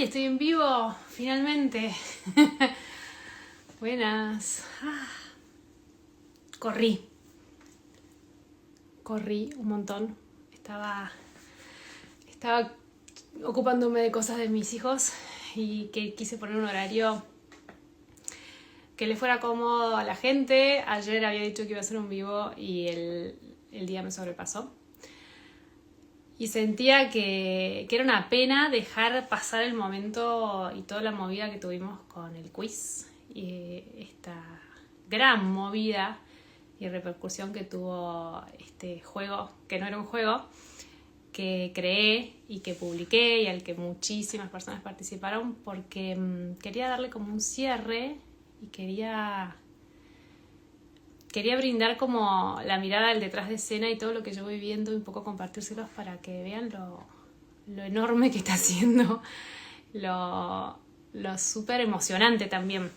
Estoy en vivo, finalmente. Buenas. Corrí un montón. Estaba ocupándome de cosas de mis hijos y que quise poner un horario que le fuera cómodo a la gente. Ayer había dicho que iba a hacer un vivo y el día me sobrepasó. Y sentía que era una pena dejar pasar el momento y toda la movida que tuvimos con el quiz. Y esta gran movida y repercusión que tuvo este juego, que no era un juego, que creé y que publiqué y al que muchísimas personas participaron porque quería darle como un cierre y quería brindar como la mirada del detrás de escena y todo lo que yo voy viendo y un poco compartírselos para que vean lo enorme que está haciendo, lo súper emocionante también.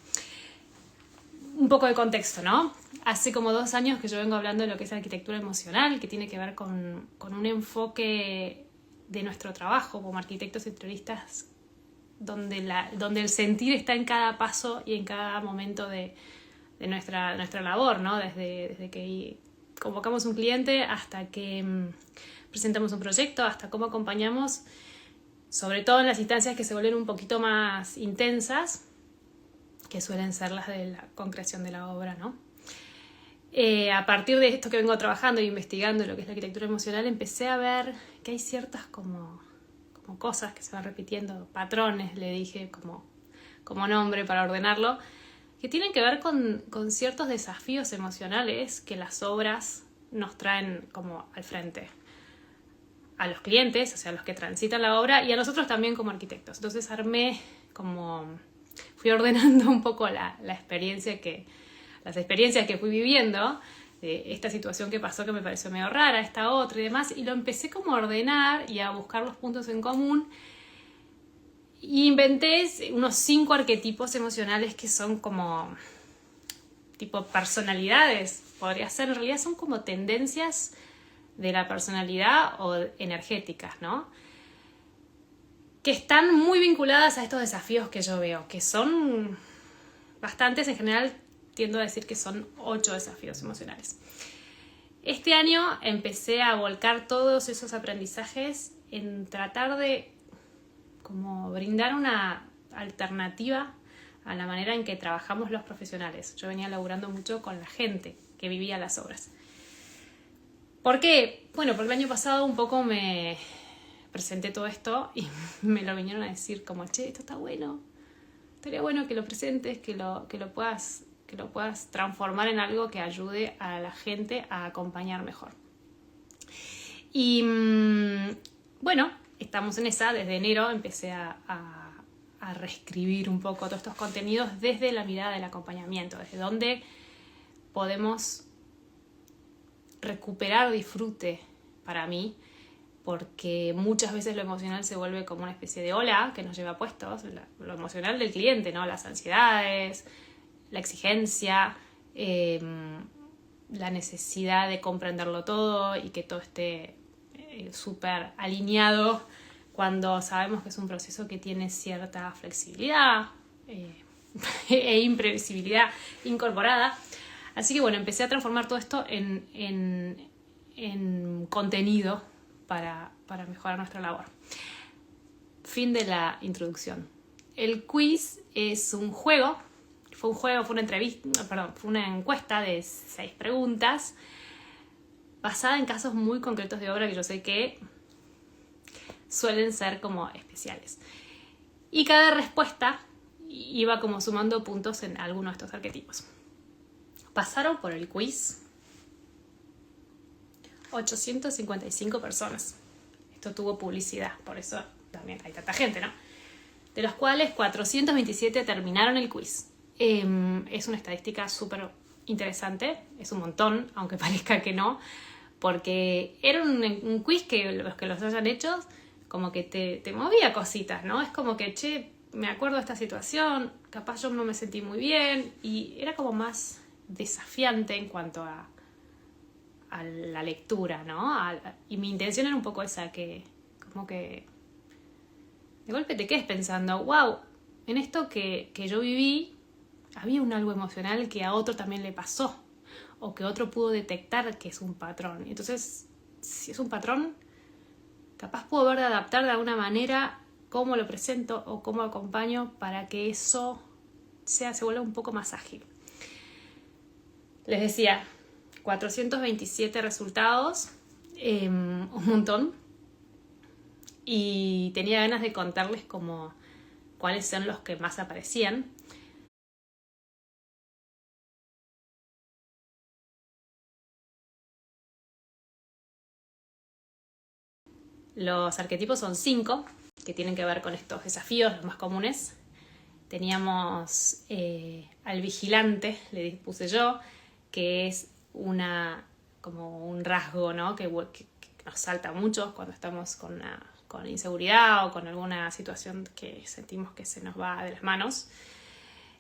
Un poco de contexto, ¿no? Hace como 2 años que yo vengo hablando de lo que es arquitectura emocional, que tiene que ver con un enfoque de nuestro trabajo como arquitectos interioristas, donde el sentir está en cada paso y en cada momento de nuestra labor, ¿no? Desde que convocamos un cliente hasta que presentamos un proyecto, hasta cómo acompañamos, sobre todo en las instancias que se vuelven un poquito más intensas, que suelen ser las de la concreción de la obra, ¿no? A partir de esto que vengo trabajando e investigando lo que es la arquitectura emocional, empecé a ver que hay ciertas como cosas que se van repitiendo, patrones, le dije como nombre para ordenarlo, que tienen que ver con ciertos desafíos emocionales que las obras nos traen como al frente. A los clientes, o sea, a los que transitan la obra, y a nosotros también como arquitectos. Entonces fui ordenando un poco las experiencias que fui viviendo, de esta situación que pasó que me pareció medio rara, esta otra y demás, y lo empecé como a ordenar y a buscar los puntos en común. Y inventé unos 5 arquetipos emocionales que son como tipo personalidades. Podría ser, en realidad son como tendencias de la personalidad o energéticas, ¿no? Que están muy vinculadas a estos desafíos que yo veo, que son bastantes. En general tiendo a decir que son 8 desafíos emocionales. Este año empecé a volcar todos esos aprendizajes en tratar de como brindar una alternativa a la manera en que trabajamos los profesionales. Yo venía laburando mucho con la gente que vivía las obras. ¿Por qué? Bueno, porque el año pasado un poco me presenté todo esto y me lo vinieron a decir como, che, esto está bueno. Estaría bueno que lo presentes, que lo puedas transformar en algo que ayude a la gente a acompañar mejor. Y bueno, estamos en esa. Desde enero empecé a reescribir un poco todos estos contenidos desde la mirada del acompañamiento, desde donde podemos recuperar disfrute para mí, porque muchas veces lo emocional se vuelve como una especie de ola que nos lleva puestos, lo emocional del cliente, ¿no? Las ansiedades, la exigencia, la necesidad de comprenderlo todo y que todo esté súper alineado, cuando sabemos que es un proceso que tiene cierta flexibilidad e imprevisibilidad incorporada. Así que bueno, empecé a transformar todo esto en contenido para mejorar nuestra labor. Fin de la introducción. El quiz es un juego. Fue una encuesta de 6 preguntas basada en casos muy concretos de obra que yo sé que suelen ser como especiales. Y cada respuesta iba como sumando puntos en alguno de estos arquetipos. Pasaron por el quiz 855 personas. Esto tuvo publicidad, por eso también hay tanta gente, ¿no? De los cuales 427 terminaron el quiz. Es una estadística súper interesante, es un montón, aunque parezca que no, porque era un quiz que los que los hayan hecho como que te movía cositas, ¿no? Es como que, che, me acuerdo de esta situación, capaz yo no me sentí muy bien, y era como más desafiante en cuanto a la lectura, ¿no? Y mi intención era un poco esa, que como que de golpe te quedes pensando, wow, en esto que yo viví había un algo emocional que a otro también le pasó, o que otro pudo detectar que es un patrón. Entonces, si es un patrón, capaz puedo ver de adaptar de alguna manera cómo lo presento o cómo acompaño para que eso se vuelva un poco más ágil. Les decía, 427 resultados, un montón. Y tenía ganas de contarles como cuáles son los que más aparecían. Los arquetipos son 5, que tienen que ver con estos desafíos, los más comunes. Teníamos al vigilante, le puse yo, que es como un rasgo, ¿no? que nos salta mucho cuando estamos con inseguridad o con alguna situación que sentimos que se nos va de las manos.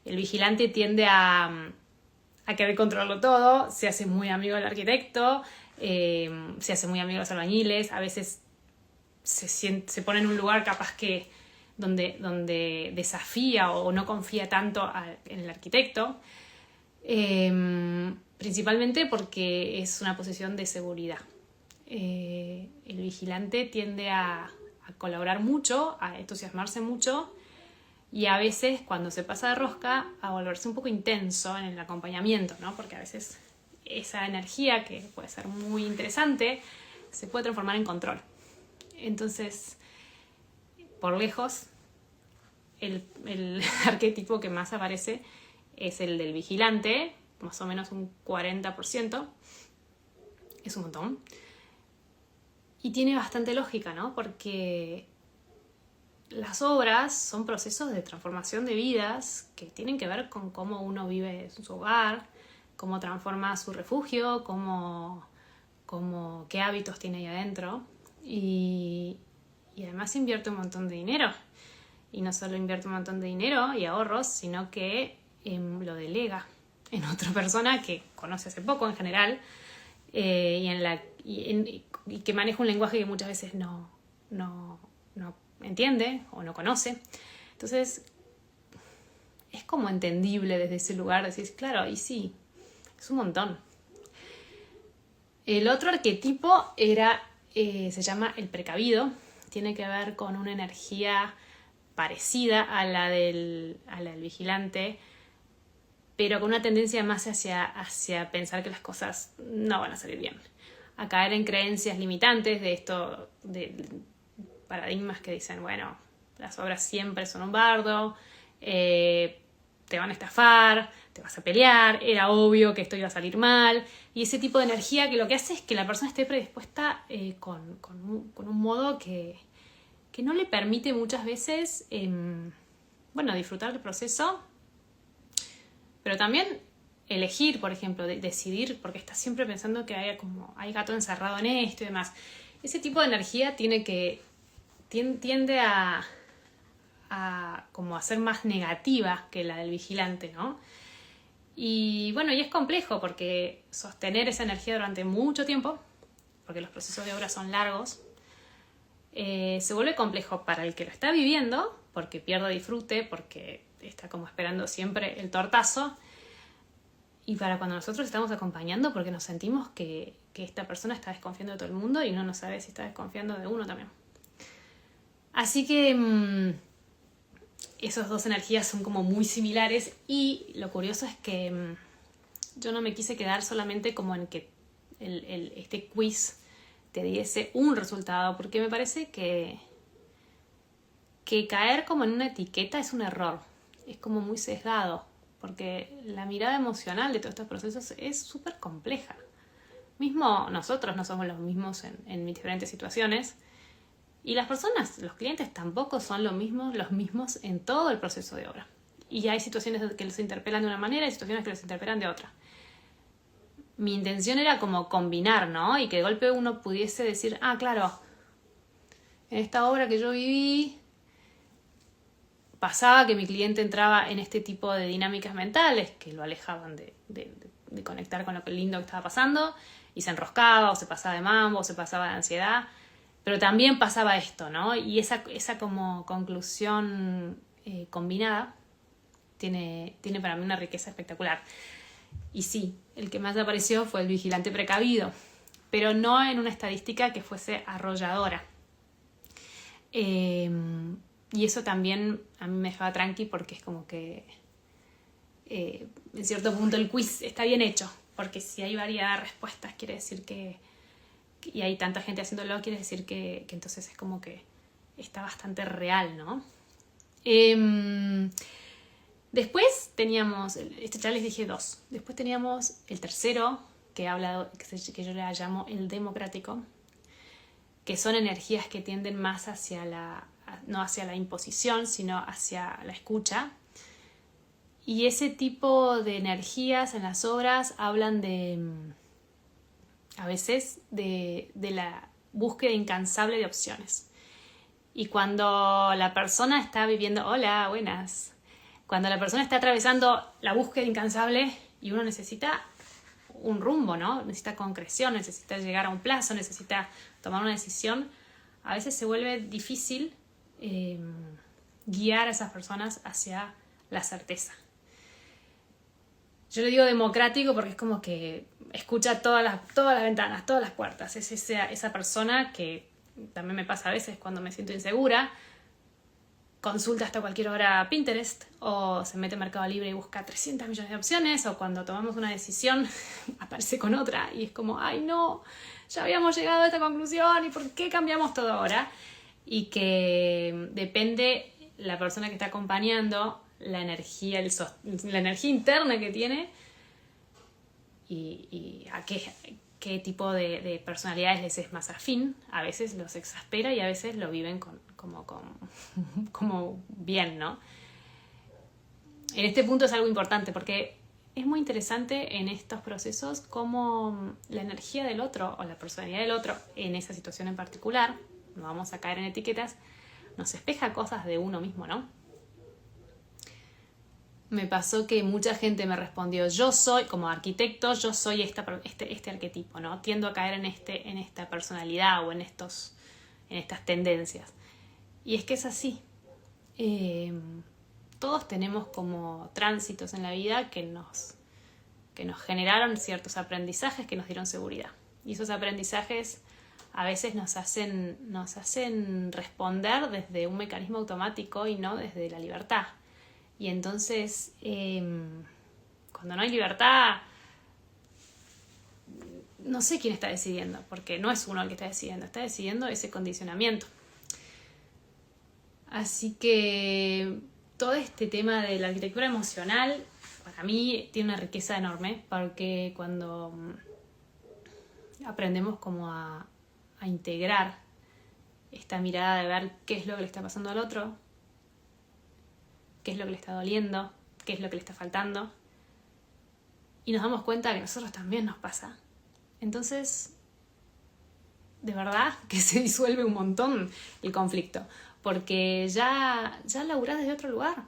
El vigilante tiende a querer controlarlo todo, se hace muy amigo del arquitecto, se hace muy amigo de los albañiles, a veces se pone en un lugar capaz que donde desafía o no confía tanto en el arquitecto, principalmente porque es una posición de seguridad. El vigilante tiende a colaborar mucho, a entusiasmarse mucho y a veces cuando se pasa de rosca a volverse un poco intenso en el acompañamiento, ¿no? Porque a veces esa energía que puede ser muy interesante se puede transformar en control. Entonces, por lejos, el arquetipo que más aparece es el del vigilante, más o menos un 40%. Es un montón. Y tiene bastante lógica, ¿no? Porque las obras son procesos de transformación de vidas que tienen que ver con cómo uno vive en su hogar, cómo transforma su refugio, qué hábitos tiene ahí adentro. Y además invierte un montón de dinero. Y no solo invierte un montón de dinero y ahorros, sino que lo delega en otra persona que conoce hace poco en general y que maneja un lenguaje que muchas veces no entiende o no conoce. Entonces, es como entendible desde ese lugar decir, claro, y sí, es un montón. El otro arquetipo se llama el precavido. Tiene que ver con una energía parecida a la del vigilante, pero con una tendencia más hacia pensar que las cosas no van a salir bien. A caer en creencias limitantes de paradigmas que dicen, bueno, las obras siempre son un bardo, te van a estafar, te vas a pelear, era obvio que esto iba a salir mal, y ese tipo de energía que lo que hace es que la persona esté predispuesta con un modo que no le permite muchas veces disfrutar del proceso, pero también elegir, por ejemplo, decidir, porque está siempre pensando que hay gato encerrado en esto y demás. Ese tipo de energía tiende a ser más negativa que la del vigilante, ¿no? Y bueno, y es complejo porque sostener esa energía durante mucho tiempo, porque los procesos de obra son largos, se vuelve complejo para el que lo está viviendo, porque pierde disfrute, porque está como esperando siempre el tortazo, y para cuando nosotros estamos acompañando, porque nos sentimos que esta persona está desconfiando de todo el mundo y uno no sabe si está desconfiando de uno también. Así que esas dos energías son como muy similares, y lo curioso es que yo no me quise quedar solamente como en que este quiz te diese un resultado, porque me parece que caer como en una etiqueta es un error, es como muy sesgado, porque la mirada emocional de todos estos procesos es súper compleja. Mismo nosotros no somos los mismos en diferentes situaciones, y las personas, los clientes tampoco son los mismos en todo el proceso de obra. Y hay situaciones que los interpelan de una manera y situaciones que los interpelan de otra. Mi intención era como combinar, ¿no? Y que de golpe uno pudiese decir, claro, en esta obra que yo viví pasaba que mi cliente entraba en este tipo de dinámicas mentales que lo alejaban de conectar con lo lindo que estaba pasando, y se enroscaba o se pasaba de mambo o se pasaba de ansiedad. Pero también pasaba esto, ¿no? Y esa como conclusión combinada tiene para mí una riqueza espectacular. Y sí, el que más apareció fue el vigilante precavido, pero no en una estadística que fuese arrolladora. Y eso también a mí me dejaba tranqui porque es como que en cierto punto el quiz está bien hecho, porque si hay varias respuestas quiere decir y hay tanta gente haciéndolo, quiere decir que entonces es como que está bastante real, ¿no? Después teníamos, ya les dije 2, después teníamos el tercero, que yo le llamo el democrático, que son energías que tienden más no hacia la imposición, sino hacia la escucha. Y ese tipo de energías en las obras hablan a veces de la búsqueda incansable de opciones. Y cuando la persona está viviendo, hola, buenas, cuando la persona está atravesando la búsqueda incansable y uno necesita un rumbo, ¿no? Necesita concreción, necesita llegar a un plazo, necesita tomar una decisión, a veces se vuelve difícil guiar a esas personas hacia la certeza. Yo le digo democrático porque es como que escucha todas las ventanas, todas las puertas. Es esa persona que también me pasa a veces cuando me siento insegura, consulta hasta cualquier hora Pinterest o se mete en Mercado Libre y busca 300 millones de opciones, o cuando tomamos una decisión aparece con otra y es como, ay no, ya habíamos llegado a esta conclusión y ¿por qué cambiamos todo ahora? Y que depende la persona que está acompañando, la energía interna que tiene y a qué tipo de personalidades les es más afín. A veces los exaspera y a veces lo viven como bien, ¿no? En este punto es algo importante porque es muy interesante en estos procesos cómo la energía del otro o la personalidad del otro en esa situación en particular, no vamos a caer en etiquetas, nos espeja cosas de uno mismo, ¿no? Me pasó que mucha gente me respondió, yo soy, como arquitecto, yo soy este arquetipo, ¿no? Tiendo a caer en esta personalidad o en estas tendencias. Y es que es así. Todos tenemos como tránsitos en la vida que nos generaron ciertos aprendizajes que nos dieron seguridad. Y esos aprendizajes a veces nos hacen responder desde un mecanismo automático y no desde la libertad. Y entonces, cuando no hay libertad, no sé quién está decidiendo, porque no es uno el que está decidiendo ese condicionamiento. Así que todo este tema de la arquitectura emocional, para mí, tiene una riqueza enorme, porque cuando aprendemos como a integrar esta mirada de ver qué es lo que le está pasando al otro, qué es lo que le está doliendo, qué es lo que le está faltando, y nos damos cuenta que a nosotros también nos pasa. Entonces, de verdad que se disuelve un montón el conflicto, porque ya laburás desde otro lugar.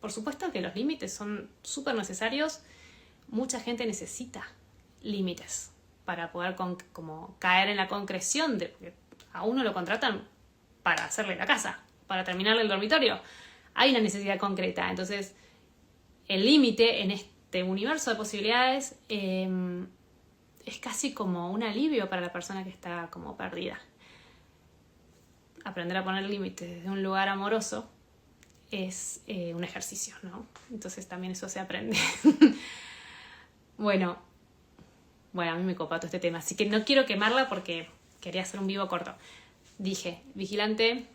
Por supuesto que los límites son súper necesarios. Mucha gente necesita límites para poder como caer en la concreción de que a uno lo contratan para hacerle la casa, para terminarle el dormitorio. Hay una necesidad concreta. Entonces, el límite en este universo de posibilidades es casi como un alivio para la persona que está como perdida. Aprender a poner límites desde un lugar amoroso es un ejercicio, ¿no? Entonces también eso se aprende. Bueno, a mí me copa todo este tema, así que no quiero quemarla porque quería hacer un vivo corto. Dije, vigilante,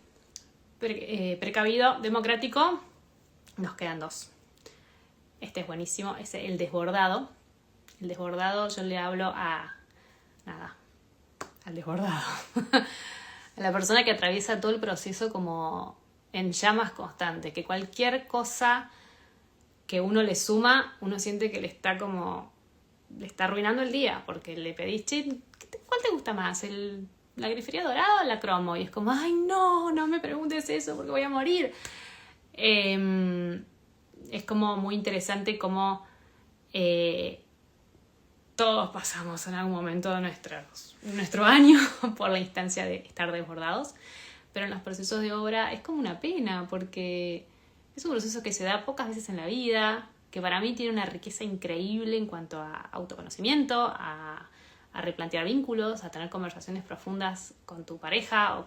precavido, democrático, nos quedan 2. Este es buenísimo, es el desbordado. El desbordado yo le hablo al desbordado. A la persona que atraviesa todo el proceso como en llamas constantes, que cualquier cosa que uno le suma, uno siente que le está arruinando el día, porque le pedís, ¿cuál te gusta más? ¿La grifería dorada o la cromo? Y es como, ay, no me preguntes eso porque voy a morir. Es como muy interesante cómo todos pasamos en algún momento de nuestro año por la instancia de estar desbordados, pero en los procesos de obra es como una pena, porque es un proceso que se da pocas veces en la vida, que para mí tiene una riqueza increíble en cuanto a autoconocimiento, a replantear vínculos, a tener conversaciones profundas con tu pareja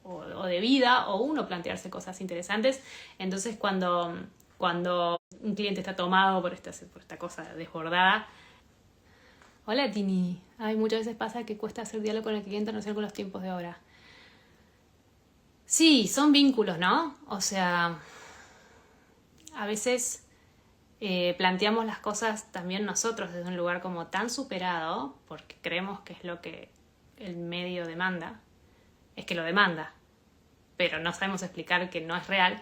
o de vida, o uno plantearse cosas interesantes. Entonces cuando un cliente está tomado por esta cosa desbordada. Hola Tini. Ay, muchas veces pasa que cuesta hacer diálogo con el cliente, no ser con los tiempos de obra. Sí, son vínculos, ¿no? O sea, a veces planteamos las cosas también nosotros desde un lugar como tan superado, porque creemos que es lo que el medio demanda, es que lo demanda, pero no sabemos explicar que no es real,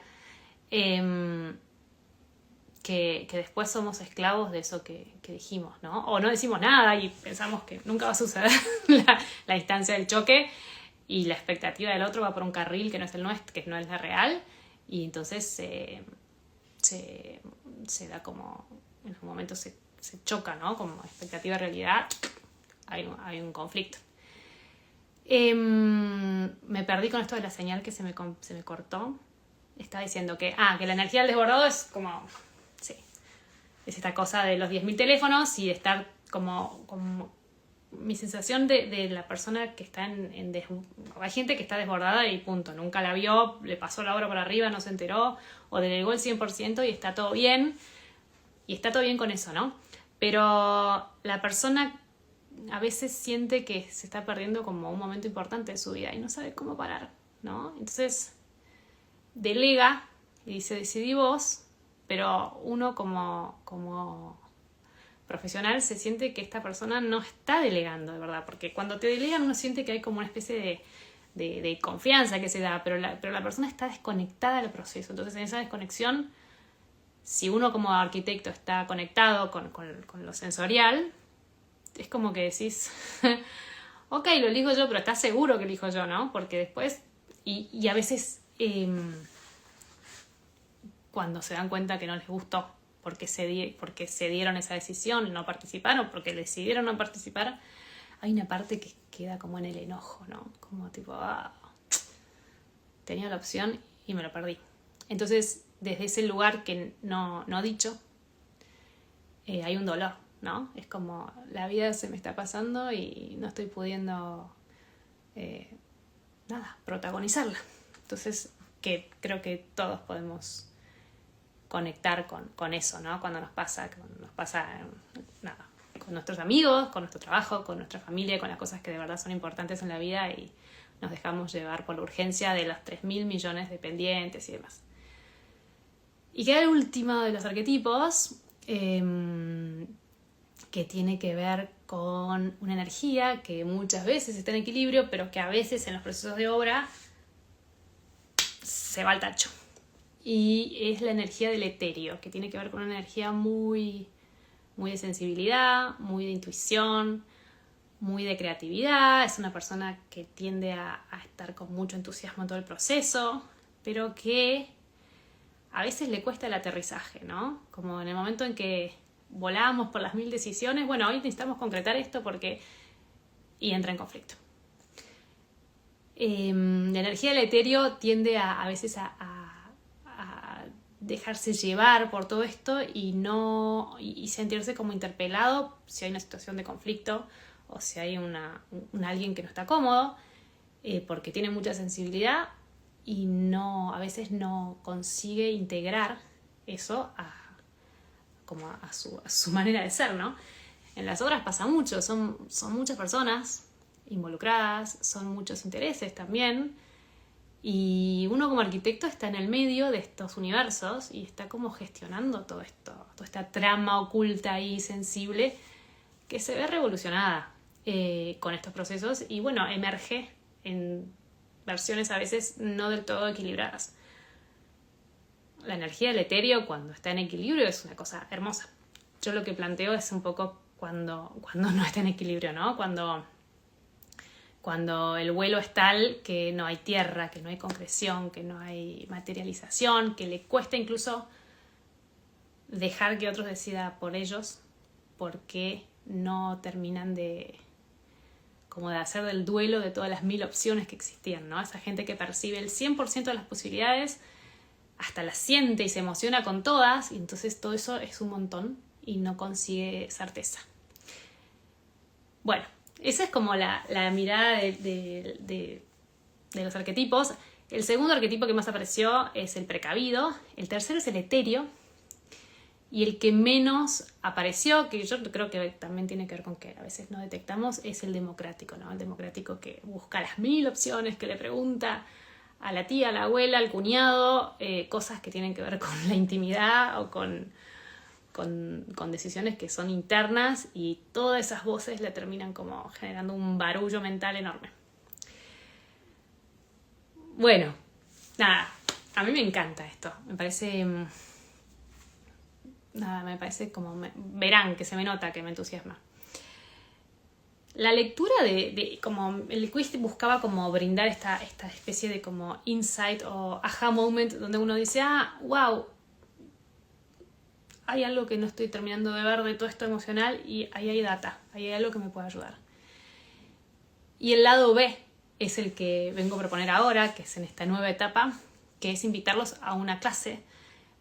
que después somos esclavos de eso que dijimos, ¿no? O no decimos nada y pensamos que nunca va a suceder la instancia del choque y la expectativa del otro va por un carril que no es el nuestro, que no es la real, y entonces se da como, en un momento se choca, ¿no? Como expectativa y realidad, hay un conflicto. Me perdí con esto de la señal que se me cortó. Estaba diciendo que la energía del desbordado es como, sí, es esta cosa de los 10.000 teléfonos y de estar como mi sensación de la persona que está hay gente que está desbordada y punto, nunca la vio, le pasó la obra por arriba, no se enteró, o delegó el 100% y está todo bien, con eso, ¿no? Pero la persona a veces siente que se está perdiendo como un momento importante de su vida y no sabe cómo parar, ¿no? Entonces delega y dice, decidí vos, pero uno como profesional se siente que esta persona no está delegando de verdad, porque cuando te delegan uno siente que hay como una especie de confianza que se da, pero la persona está desconectada del proceso. Entonces en esa desconexión, si uno como arquitecto está conectado con lo sensorial, es como que decís ok, lo elijo yo, pero estás seguro que elijo yo, ¿no? Porque después, y a veces cuando se dan cuenta que no les gustó porque se dieron esa decisión, no participaron, porque decidieron no participar, hay una parte que queda como en el enojo, ¿no? Como tipo, tenía la opción y me lo perdí. Entonces, desde ese lugar que no dicho, hay un dolor, ¿no? Es como, la vida se me está pasando y no estoy pudiendo, protagonizarla. Entonces, que creo que todos podemos conectar con eso, ¿no? Cuando nos pasa con nuestros amigos, con nuestro trabajo, con nuestra familia, con las cosas que de verdad son importantes en la vida y nos dejamos llevar por la urgencia de los 3.000 millones de pendientes y demás. Y queda el último de los arquetipos, que tiene que ver con una energía que muchas veces está en equilibrio, pero que a veces en los procesos de obra se va al tacho. Y es la energía del etéreo, que tiene que ver con una energía muy, muy de sensibilidad, muy de intuición, muy de creatividad. Es una persona que tiende a estar con mucho entusiasmo en todo el proceso, pero que a veces le cuesta el aterrizaje, ¿no? Como en el momento en que volamos por las 1000 decisiones, bueno, hoy necesitamos concretar esto y entra en conflicto. La energía del etéreo tiende a veces a dejarse llevar por todo esto y sentirse como interpelado si hay una situación de conflicto o si hay alguien que no está cómodo, porque tiene mucha sensibilidad y a veces no consigue integrar eso a su manera de ser, ¿no? En las obras pasa mucho, son muchas personas involucradas, son muchos intereses también. Y uno como arquitecto está en el medio de estos universos y está como gestionando todo esto, toda esta trama oculta y sensible que se ve revolucionada con estos procesos y bueno, emerge en versiones a veces no del todo equilibradas. La energía del etéreo cuando está en equilibrio es una cosa hermosa. Yo lo que planteo es un poco cuando no está en equilibrio, ¿no? Cuando el vuelo es tal que no hay tierra, que no hay concreción, que no hay materialización, que le cuesta incluso dejar que otros decidan por ellos, porque no terminan de hacer del duelo de todas las 1000 opciones que existían, ¿no? Esa gente que percibe el 100% de las posibilidades, hasta las siente y se emociona con todas, y entonces todo eso es un montón y no consigue certeza. Bueno, esa es como la mirada de los arquetipos. El segundo arquetipo que más apareció es el precavido, el tercero es el etéreo, y el que menos apareció, que yo creo que también tiene que ver con que a veces no detectamos, es el democrático, ¿no? El democrático que busca las 1000 opciones, que le pregunta a la tía, a la abuela, al cuñado, cosas que tienen que ver con la intimidad o con decisiones que son internas, y todas esas voces le terminan como generando un barullo mental enorme. Bueno, nada, a mí me encanta esto, me parece como, verán que se me nota que me entusiasma. La lectura como el quiz buscaba como brindar esta especie de como insight o aha moment, donde uno dice, wow, hay algo que no estoy terminando de ver de todo esto emocional, y ahí hay data, ahí hay algo que me puede ayudar. Y el lado B es el que vengo a proponer ahora, que es en esta nueva etapa, que es invitarlos a una clase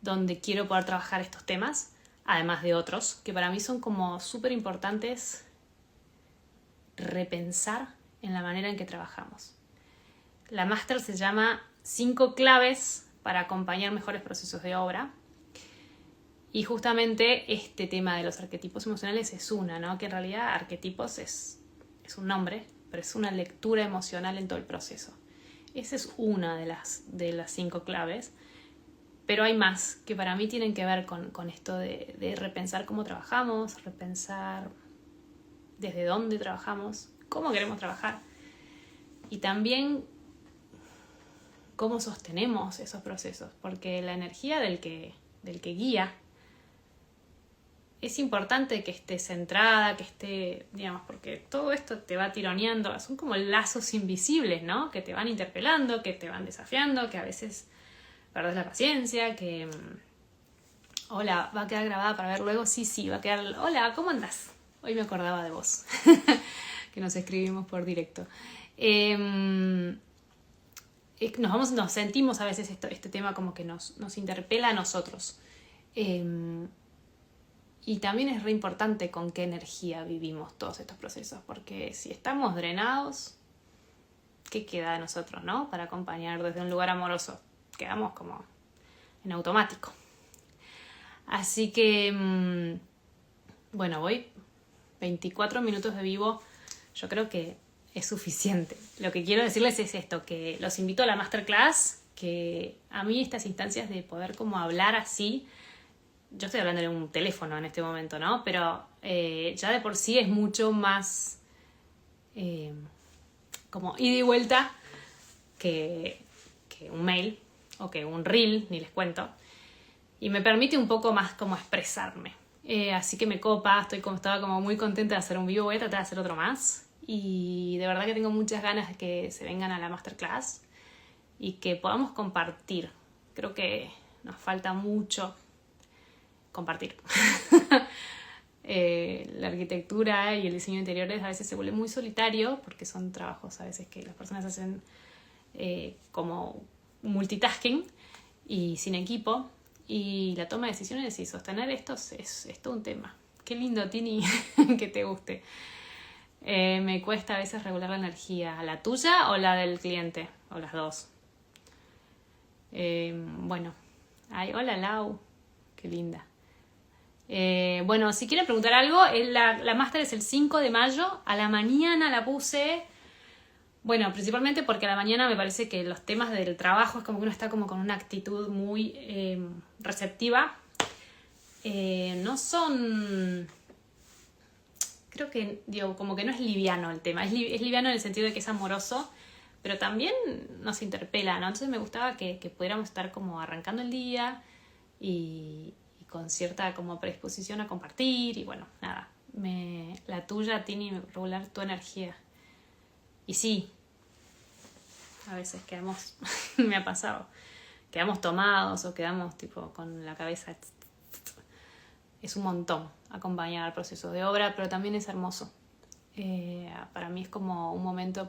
donde quiero poder trabajar estos temas, además de otros, que para mí son como súper importantes repensar en la manera en que trabajamos. La máster se llama 5 claves para acompañar mejores procesos de obra. Y justamente este tema de los arquetipos emocionales es una, ¿no? Que en realidad arquetipos es un nombre, pero es una lectura emocional en todo el proceso. Esa es una de las 5 claves. Pero hay más que para mí tienen que ver con esto de repensar cómo trabajamos, repensar desde dónde trabajamos, cómo queremos trabajar, y también cómo sostenemos esos procesos, porque la energía del que guía es importante que esté centrada, que esté, digamos, porque todo esto te va tironeando, son como lazos invisibles, ¿no? Que te van interpelando, que te van desafiando, que a veces perdés la paciencia, que hola, va a quedar grabada para ver luego, sí, va a quedar, hola, ¿cómo andás? Hoy me acordaba de vos, que nos escribimos por directo. Nos sentimos a veces este tema como que nos interpela a nosotros. Y también es re importante con qué energía vivimos todos estos procesos, porque si estamos drenados, ¿qué queda de nosotros, no? Para acompañar desde un lugar amoroso. Quedamos como en automático. Así que, bueno, voy 24 minutos de vivo, yo creo que es suficiente. Lo que quiero decirles es esto, que los invito a la masterclass, que a mí estas instancias de poder como hablar así, yo estoy hablando en un teléfono en este momento, ¿no? Pero ya de por sí es mucho más como ida y vuelta que un mail o que un reel, ni les cuento. Y me permite un poco más como expresarme. Así que me copa, estaba como muy contenta de hacer un vivo, voy a tratar de hacer otro más. Y de verdad que tengo muchas ganas de que se vengan a la masterclass y que podamos compartir. Creo que nos falta mucho compartir. La arquitectura y el diseño de interiores a veces se vuelve muy solitario porque son trabajos a veces que las personas hacen como multitasking y sin equipo. Y la toma de decisiones y sostener esto es todo un tema. Qué lindo, Tini, que te guste. Me cuesta a veces regular la energía. ¿La tuya o la del cliente? O las dos. Bueno. Ay, hola, Lau. Qué linda. Bueno, si quieren preguntar algo, la máster es el 5 de mayo. A la mañana la puse. Bueno, principalmente porque a la mañana me parece que los temas del trabajo es como que uno está como con una actitud muy receptiva. No son... Creo que, digo, como que no es liviano el tema. Es liviano en el sentido de que es amoroso, pero también nos interpela, ¿no? Entonces me gustaba que pudiéramos estar como arrancando el día y con cierta como predisposición a compartir. Y bueno, nada. La tuya, Tini, regular tu energía. Y sí, a veces quedamos, me ha pasado, quedamos tomados o quedamos tipo con la cabeza. es un montón acompañar al proceso de obra, pero también es hermoso. Para mí es como un momento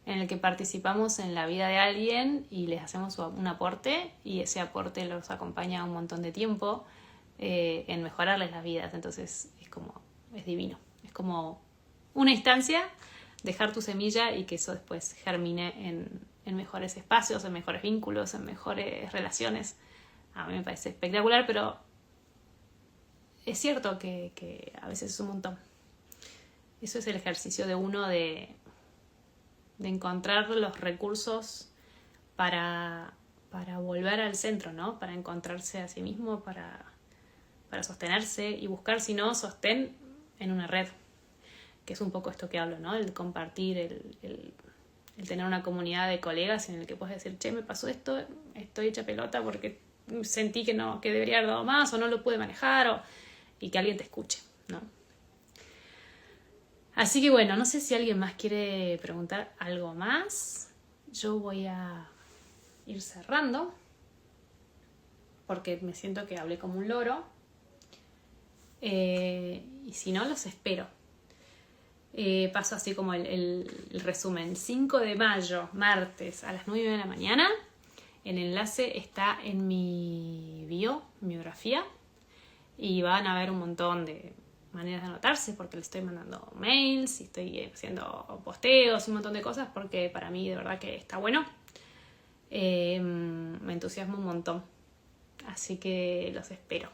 en el que participamos en la vida de alguien y les hacemos un aporte, y ese aporte los acompaña un montón de tiempo en mejorarles las vidas. Entonces es divino. Es como una instancia, dejar tu semilla y que eso después germine en mejores espacios, en mejores vínculos, en mejores relaciones. A mí me parece espectacular, pero es cierto que a veces es un montón. Eso es el ejercicio de uno de encontrar los recursos para volver al centro, ¿no? Para encontrarse a sí mismo, para sostenerse y buscar, si no, sostén en una red, que es un poco esto que hablo, ¿no? El compartir, el tener una comunidad de colegas en el que puedes decir, che, me pasó esto, estoy hecha pelota porque sentí que debería haber dado más o no lo pude manejar, y que alguien te escuche, ¿no? Así que bueno, no sé si alguien más quiere preguntar algo más. Yo voy a ir cerrando porque me siento que hablé como un loro. Y si no, los espero. Paso así como el resumen. 5 de mayo, martes, a las 9 de la mañana. El enlace está en mi biografía. Y van a haber un montón de maneras de anotarse, porque le estoy mandando mails y estoy haciendo posteos y un montón de cosas, porque para mí de verdad que está bueno. Me entusiasma un montón. Así que los espero.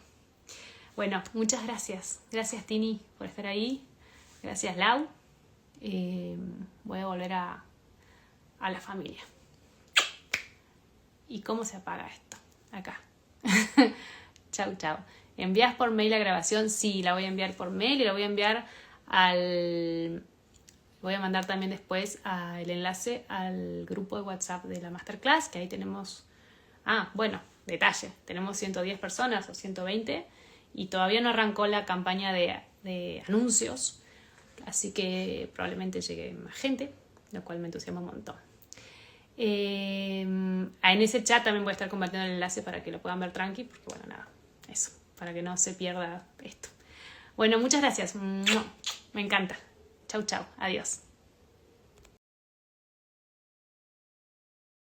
Bueno, muchas gracias. Gracias, Tini, por estar ahí. Gracias, Lau. Voy a volver a la familia. ¿Y cómo se apaga esto? Acá. Chau, chau. ¿Envías por mail la grabación? Sí, la voy a enviar por mail y la voy a enviar voy a mandar también después el enlace al grupo de WhatsApp de la Masterclass, que ahí tenemos... detalle. Tenemos 110 personas o 120 y todavía no arrancó la campaña de anuncios, así que probablemente llegue más gente, lo cual me entusiasma un montón. En ese chat también voy a estar compartiendo el enlace para que lo puedan ver tranqui, porque bueno, nada, eso, para que no se pierda esto. Bueno, muchas gracias. Me encanta. Chau, chau. Adiós.